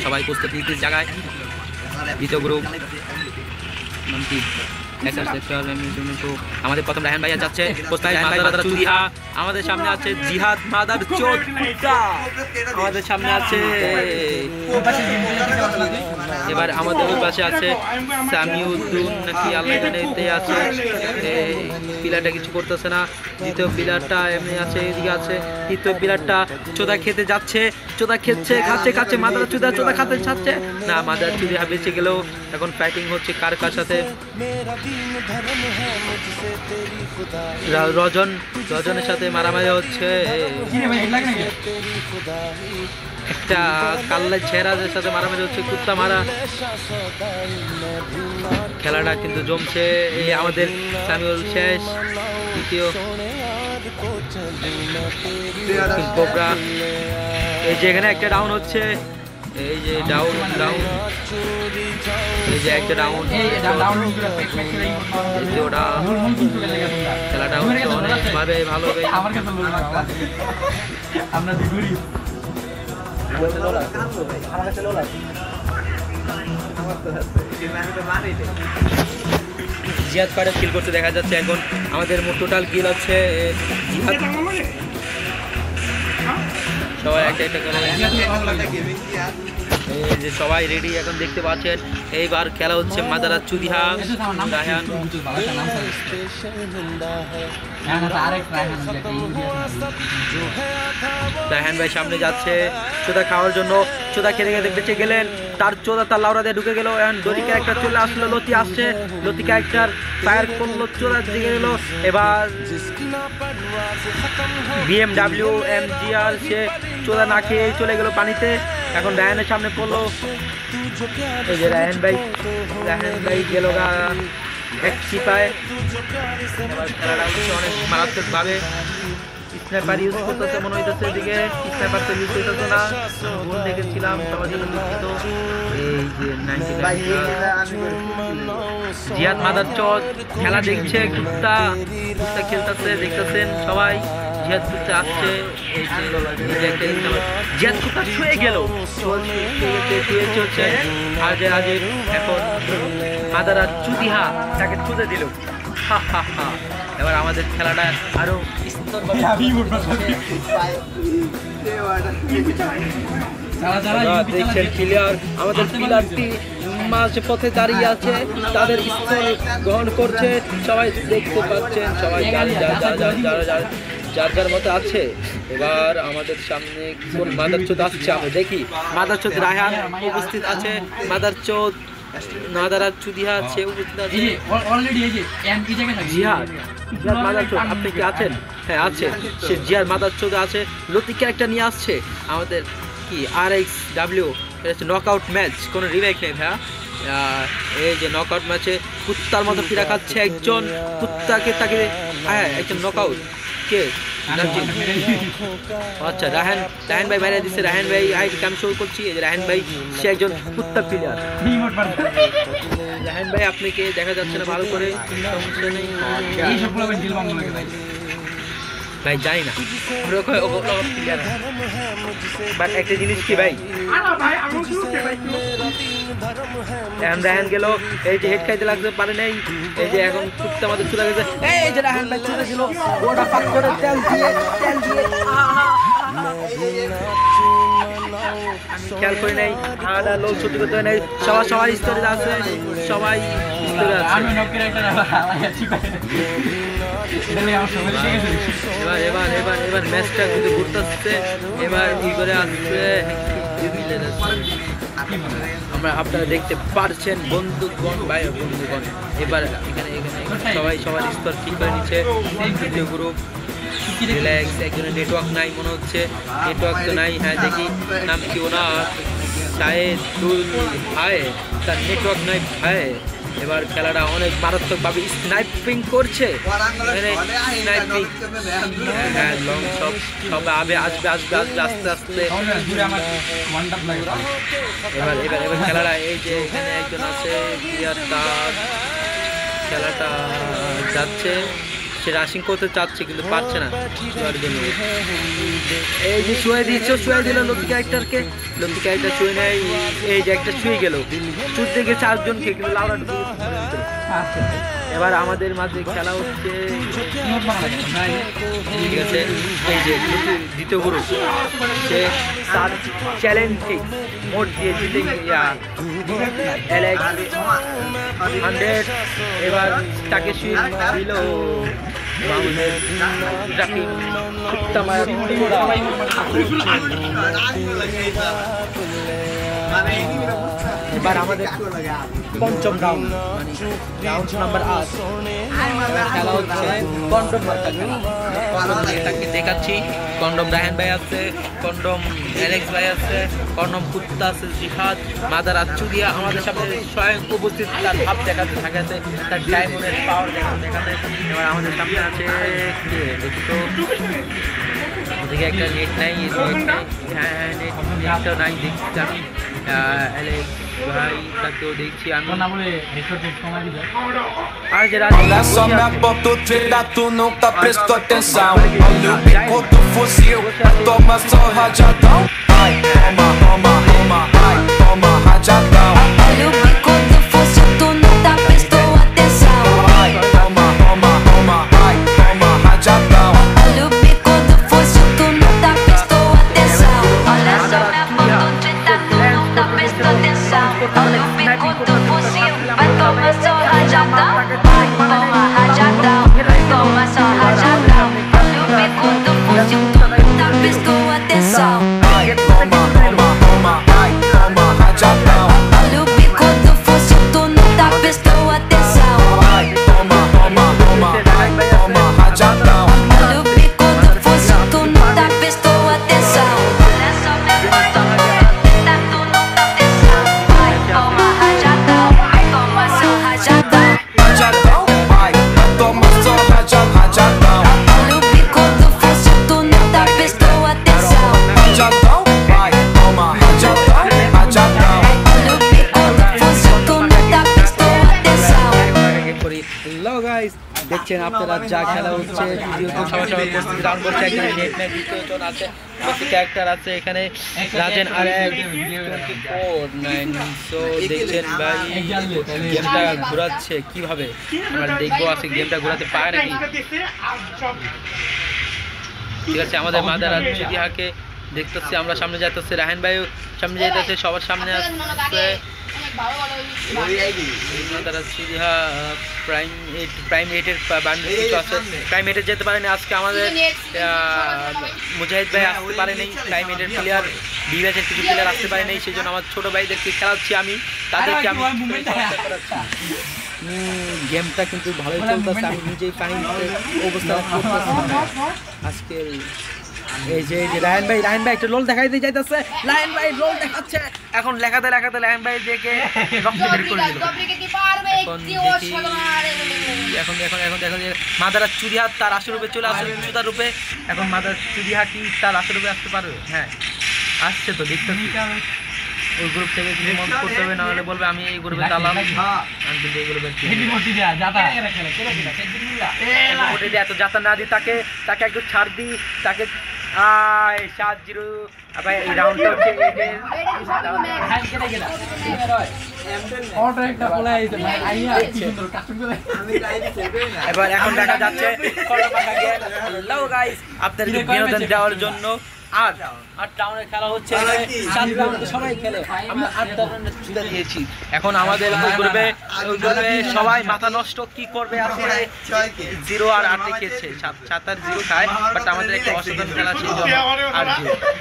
সবাই প্রস্তুতি জায়গায় দ্বিতীয় গ্রুপ আমাদের প্রথম রায়হান ভাইয়া যাচ্ছে আমাদের সামনে আছে জিহাদ মাদার চোদ আমাদের সামনে আছে এবার আমাদের ওই পাশে আছে সামিউদ্দিন নাকি আল্লাহ জানে আছে পিলারটা কিছু করতেছে না দ্বিতীয় পিলারটা এমনি আছে এদিকে আছে তৃতীয় পিলারটা চোদা খেতে যাচ্ছে চোদা খেচ্ছে খাচ্ছে মাদার চোদা খাতে যাচ্ছে না মাদার চুদিয়া বেঁচে গেলেও এখন ফাইটিং হচ্ছে কার কার সাথে রজনের সাথে মারামারি হচ্ছে একটা কাল্লাই ছেড়াদের সাথে মারামারি হচ্ছে কুত্তা মারা খেলাটা কিন্তু জমছে এই আমাদের সামিউল শেষ দ্বিতীয় কোবরা এই যে এখানে একটা ডাউন হচ্ছে এই যে ডাউন এই যে একটা ডাউন খেলাটা হচ্ছে অনেকভাবে ভালো হবে জিহাদ কার্ডে কিল করতে দেখা যাচ্ছে এখন আমাদের টোটাল কিল হচ্ছে জিহাদ সবাই একটা করে এই যে সবাই রেডি এখন দেখতে পাচ্ছেন এইবার খেলা হচ্ছে মাদারা চুদিহা রায়হান ভাই সামনে যাচ্ছে চোদা খাওয়ার জন্য চোদা খেতে খেতে বেঁচে গেলেন তার চোদা তার লাউরা দিয়ে ঢুকে গেল এখন লতি ক্যারেক্টার চলে আসলো লতি আসছে লতি ক্যারেক্টার ফায়ার করলো চোদা দিকে গেল এবার BMW MGR সে চোদা না খেয়ে চলে গেল পানিতে এখন রায়হানের সামনে পড়লো এই যে রায়হান ভাই গেল গা এক চিপায় খেলাটা হচ্ছে অনেক মারাত্মকভাবে স্নাইপার ইউজ করতেছে মনে হইতেছে এদিকে স্নাইপার তো ইউজ করতেছে না ভুল দেখেছিলাম সবার জন্য দুঃখিত এই যে 99 জিহাদ মাদার চোদ খেলা দেখছে কুত্তা খেলতেছে দেখতেছেন সবাই জিহাদ কুত্তা আসছে এই যে জিহাদ কুত্তা শুয়ে গেল চলছে আজে এখন মাদারা চুদিহা তাকে চুদে দিল এবার আমাদের খেলাটা আরো দেখছেন প্লেয়ার আমাদের প্লেয়ারটি মাঝ পথে দাঁড়িয়ে আছে তাদের স্থান গ্রহণ করছে সবাই দেখতে পাচ্ছেন সবাই যার মতো আছে এবার আমাদের সামনে কোন মাদার চোদ আসছে আমরা দেখি মাদার চোদ রায়হান উপস্থিত আছে মাদার চোদ নাদারা চুদিহা আছে উপস্থিত আছে অলরেডি এই যে এমপি জায়গায় জিহাদ মাদার চোদ আপনি কি আছেন হ্যাঁ আছে সে জিহাদ মাদার চোদ আছে লতি ক্যারেক্টার নিয়ে আসছে আমাদের কি RXW এটা হচ্ছে নকআউট ম্যাচ কোনো রিমেক নেই ভাইয়া এই যে নকআউট ম্যাচে কুত্তার মতো পিড়া খাচ্ছে একজন কুত্তাকে তাকে হ্যাঁ একজন নকআউট কে আচ্ছা রায়হান ভাই বাইরে দিচ্ছে রায়হান ভাই আমি শুরু করছি এই যে রায়হান ভাই সে একজন কুত্তা প্লেয়ার রায়হান ভাই আপনাকে দেখা যাচ্ছে না ভালো করে ভাই জানি না বাট একটা জিনিস কি ভাই রায়হান গেল এই যে হেড খাইতে লাগতে পারে নাই এই যে এখন কুত্তা আমাদের চলে গেছে এই যে রায়হান ভাই চলে ছিল গোটা পাক করে তেল দিয়ে খেয়াল করে নাই আদা লোক ছুটি করতে হয় নাই সবার স্তরে আছে সবাই স্তরে আছে এবার ম্যাচটা কিন্তু ঘুরতেছে এবার ই করে আসছে আপনারা দেখতে পারছেন বন্ধুগণ এবার এখানে সবাই সবার স্তর ঠিক করে নিচ্ছে দ্বিতীয় গ্রুপ রিল্যাক্স একজনের নেটওয়ার্ক নাই মনে হচ্ছে নেটওয়ার্ক তো নাই হ্যাঁ দেখি নাম কি ওনার সাহেদুল ভাই তার নেটওয়ার্ক নাই ভাই এবার খেলাটা অনেক মারাত্মকভাবে স্নাইপিং করছে স্নাইপিং হ্যাঁ লং সব আসবে আস্তে আস্তে এবার খেলাটা এই যে এখানে একজন আছে তার খেলাটা যাচ্ছে সে রাশিং করতে চাচ্ছে কিন্তু পারছে না শোয়ার জন্য। এই যে শুয়ে দিচ্ছে, শুয়ে দিল লতি ক্যারেক্টারকে, লতি ক্যারেক্টার শুয়ে নেয়, এই যে একটা শুয়ে গেল, চুট থেকে 4 জনকে কিন্তু লাউরা। এবার আমাদের মাঝে খেলা হচ্ছে, ঠিক আছে। এই যে দ্বিতীয় গ্রুপ, সে 7 চ্যালেঞ্জ মোট দিয়ে জিতে অ্যালেক্স 100। এবার তাকে শুয়ে দিল আমাদের জাকির কুত্তামার এবার আমাদের পঞ্চম রাউন্ড, মানে রাউন্ড নাম্বার 8 খেলা হচ্ছে কন্ডম মার্কা খেলা। তাকে দেখাচ্ছি, কন্ডম রায়হান ভাই আছে, কন্ডম অ্যালেক্স ভাই আছে, কন্ডম কুত্তা আছে জিহাদ, মাদার আচুরিয়া আমাদের সামনে স্বয়ং উপস্থিত, তার ভাব দেখাতে থাকাতে, তার ডায়মন্ডের পাওয়ার দেখাতে। এবার আমাদের সামনে আছে কে দেখি তো, ওদিকে একটা নেট নাই, হ্যাঁ নেটটা নাই দেখছি আমি, অ্যালেক্স ভাই তাকেও দেখছি আমি। আর যারা Só minha bota o trailer, tu nunca prestou atenção. Olha o bico do fuzil, toma só rajadão. Ai, toma, toma, toma, ai, toma rajadão. Olha o bico do fuzil, tu nunca prestou atenção. Ai, toma, toma, toma, ai, toma rajadão. Olha o bico do fuzil, tu nunca prestou atenção. Olha só minha bota o trailer, tu nunca prestou atenção. Olha o bico do fuzil, vai tomar só rajadão. Vai tomar rajadão, vai tomar só rajadão. Olha o bico do fuzil, tu nunca prestou atenção. Ai, toma, toma, toma, ai, toma rajadão. Olha o bico do fuzil, tu nunca prestou atenção. Ai, toma, toma, toma, ai, toma rajadão. Olha o bico do fuzil, tu nunca prestou atenção. Olha só minha bota, tá tu nunca atenção. Vai toma rajadão, vai toma só rajadão. Rajadão, ai, toma só rajadão. Olha o bico do fuzil, tu nunca prestou atenção. Rajadão, ai, toma rajadão, rajadão. Olha o bico do fuzil, tu nunca prestou atenção. Hello guys, দেখছেন আপনারা যা খেলা হচ্ছে, দ্বিতীয়ত সবাই উপস্থিত round করছে, এখানে নেট নেট দ্বিতীয় জন আছে, প্রতি ক্যারেক্টার আছে এখানে রাজেন আর 24 সো দেখছেন ভাই গেমটা ঘোরাচ্ছে কিভাবে, আমরা দেখবো আছে গেমটা ঘোরাতে পারে নাকি। ঠিক আছে, আমাদের মাদার আর চিদিহাকে দেখতেছি, আমরা সামনে যাইতেছি, রায়হান ভাইও সামনে যাইতেছে, সবার সামনে আসছে প্রাইম 8-এর বান্ডেল কিছু আছে, প্রাইম 8-এ যেতে পারেনি আজকে আমাদের মুজাহিদ ভাই আসতে পারেনি, প্রাইম 8-এর প্লেয়ার বি ব্যাচের কিছু প্লেয়ার আসতে পারেনি, সেই জন্য আমার ছোটো ভাইদেরকে খেলাচ্ছি, আমি তাদেরকে আমি গেমটা কিন্তু ভালোই চলতেছে, আমি নিজেই পানি অবস্থা করতেছি আজকে। এই যে রায়হান ভাই একটা লোল দেখাই দিয়ে যাইতেছে, রায়হান ভাই লোল দেখাচ্ছে, এখন লেখাতে রায়হান ভাই দেখে রক্ত বের করে দিল। এখন দেখো যে মাদার চুরিহাত তার আসল রূপে চলে আসে, চুদার রূপে। এখন মাদার চুরিহাত কি তার আসল রূপে আসতে পারবে? হ্যাঁ আসছে তো, দেখতে ওই গ্রুপ থেকে কিছু মন করতে হবে, না হলে বলবে আমি এই গ্রুপে দালাম, আমি কিন্তু এই গ্রুপে এত যাতা না দিই, তাকে একটু ছাড় দিই, তাকে 7-0 ভাই। এই রাউন্ডটা হচ্ছে এবার এখন দেখা যাচ্ছে আপনাদেরকে বিনোদন দেওয়ার জন্য আর টাউনের খেলা হচ্ছে, 7 রাউন্ডে সবাই খেলে, আমরা 8 রাউন্ডে ছুটে দিয়েছি। এখন আমাদের ওই গ্রুপে সবাই মাথা নষ্ট কি করবে, আসলে 0 আর 8 খেয়েছে, 7 আর 0 খায়, বাট আমাদের একটা অসাধারণ খেলা ছিল আর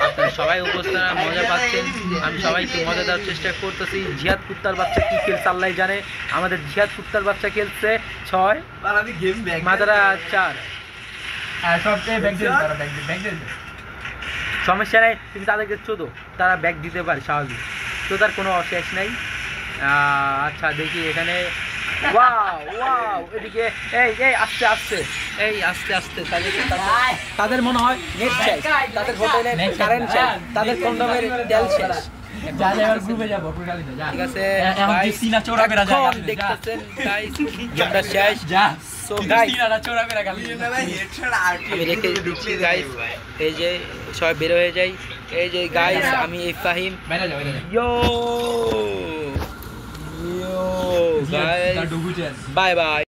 আপনারা সবাই উপস্থিত মজা পাচ্ছেন, আমি সবাইকে মজা দেওয়ার চেষ্টা করতেছি। জিহাদ কুত্তার বাচ্চা কি খেলছে আল্লাহ জানে, আমাদের জিহাদ কুত্তার বাচ্চা খেলছে 6, মাদারা 4। সমস্যা নেই, তুমি তাদেরকে চোদো, তারা ব্যাগ দিতে পারে স্বাভাবিক, তো তার কোনো শেষ নেই। আচ্ছা দেখি এখানে এদিকে আস্তে তাদের মনে হয় নেট শেষ, তাদের হোটেলে কারেন্ট শেষ, তাদের কন্ডমের তেল শেষ, যা এবার গ্রুপে যাবো প্রকালিতে যা ঠিক আছে এখন ভাই কি সিনা চোরা করে যা এখন দেখতেছেন গাইস গেমটা শেষ যা সো গাইস সিনাটা চোরা করে গালি আমি রেখে দিচ্ছি গাইস এই যে সবাই বের হয়ে যাই এই যে গাইস আমি ইফাহিম বাইরে যা ইয়ো ইয়ো গাইস তার ডুবুচেন বাই বাই